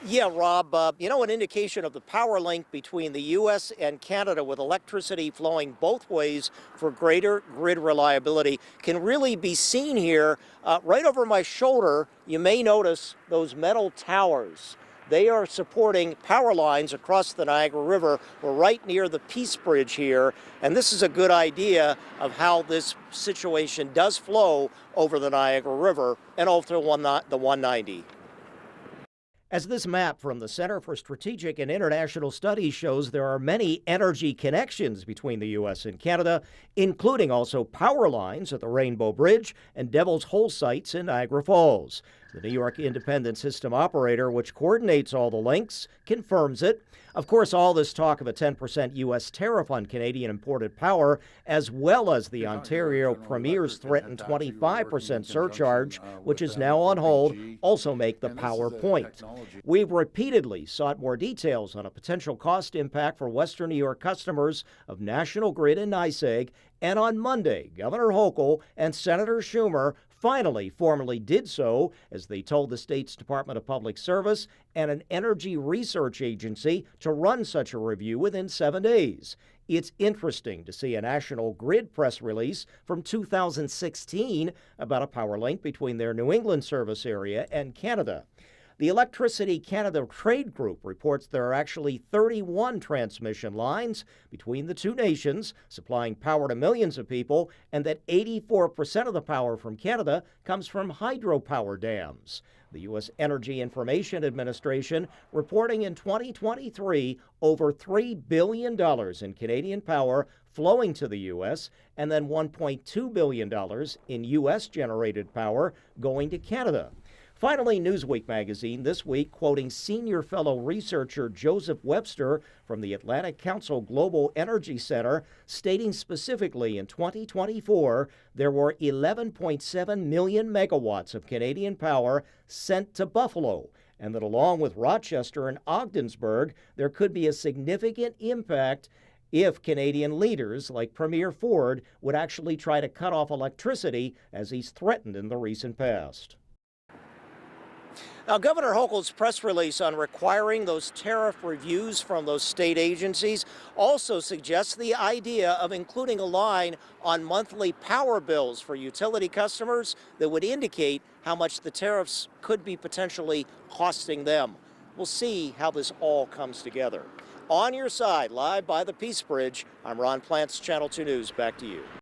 Yeah, Rob, an indication of the power link between the U.S. and Canada with electricity flowing both ways for greater grid reliability can really be seen here. Right over my shoulder, you may notice those metal towers. They are supporting power lines across the Niagara River. We're right near the Peace Bridge here, and this is a good idea of how this situation does flow over the Niagara River and also the 190. As this map from the Center for Strategic and International Studies shows, there are many energy connections between the U.S. and Canada, including also power lines at the Rainbow Bridge and Devil's Hole sites in Niagara Falls. The New York Independent System Operator, which coordinates all the links, confirms it. Of course, all this talk of a 10% U.S. tariff on Canadian imported power, as well as the Ontario Premier's threatened 25% surcharge, which is now on hold, also make the power point. We've repeatedly sought more details on a potential cost impact for Western New York customers of National Grid and NYSEG, and on Monday, Governor Hochul and Senator Schumer finally formally did so, as they told the state's Department of Public Service and an energy research agency to run such a review within 7 days. It's interesting to see a National Grid press release from 2016 about a power link between their New England service area and Canada. The Electricity Canada Trade Group reports there are actually 31 transmission lines between the two nations, supplying power to millions of people, and that 84% of the power from Canada comes from hydropower dams. The U.S. Energy Information Administration reporting in 2023 over $3 billion in Canadian power flowing to the U.S., and then $1.2 billion in U.S.-generated power going to Canada. Finally, Newsweek magazine this week quoting senior fellow researcher Joseph Webster from the Atlantic Council Global Energy Center, stating specifically in 2024 there were 11.7 million megawatts of Canadian power sent to Buffalo, and that along with Rochester and Ogdensburg, there could be a significant impact if Canadian leaders like Premier Ford would actually try to cut off electricity as he's threatened in the recent past. Now, Governor Hochul's press release on requiring those tariff reviews from those state agencies also suggests the idea of including a line on monthly power bills for utility customers that would indicate how much the tariffs could be potentially costing them. We'll see how this all comes together. On your side, live by the Peace Bridge, I'm Ron Plants, Channel 2 News. Back to you.